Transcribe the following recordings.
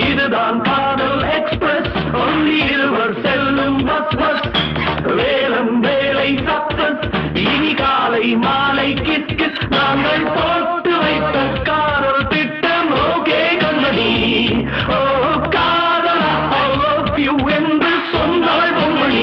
இதுதான் காதல் express only இருவர் செல்லும் பஸ் பஸ் வேலம் வேலை சக்சஸ் இனி காலை மாலை கிஸ் கிஸ் நாங்கள் போட்டு வைத்த காதல் திட்டம் ஓகே கண்மணி ஓ காதலா ஐ லவ் யூ என்று சொன்னாள் பொன்மணி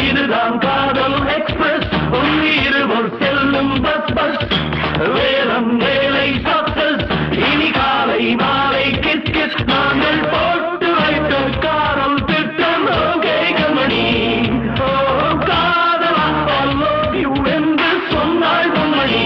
இதுதான் காதல் எக்ஸ்பிரஸ் ஒன்லி இருவர் செல்லும் பஸ் பஸ் வேலம் வேலை சக்சஸ் இனி காலை மாலை கிஸ் கிஸ் நாங்கள் போட்டு வைத்த காதல் திட்டம் ஓகே கண்மணி ஓ காதலா ஐ லவ் யூ என்று சொன்னாள் பொன்மணி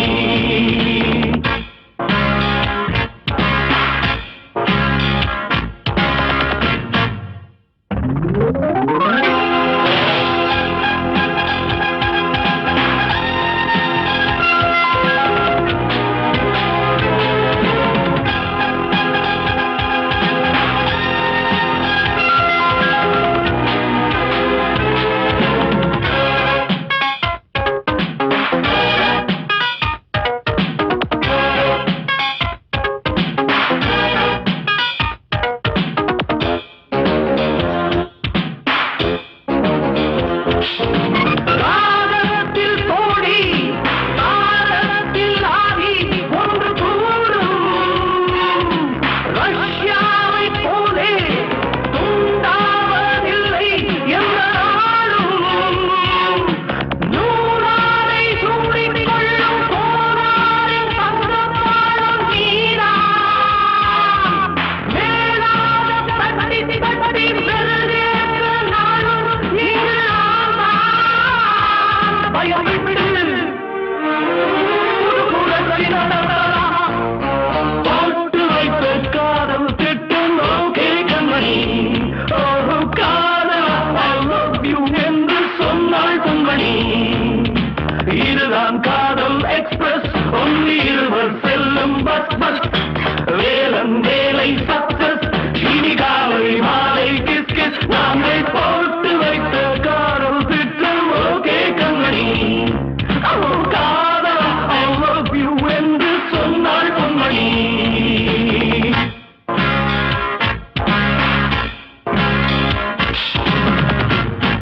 போட்டு வைத்த காதல் திட்டம் ஓகே கண்மணி ஓ காதலா ஐ லவ் யூ என்று சொன்னாள் பொன்மணி இதுதான் காதல் எக்ஸ்பிரஸ் ஒன்லி இருவர் செல்லும் பஸ் பஸ்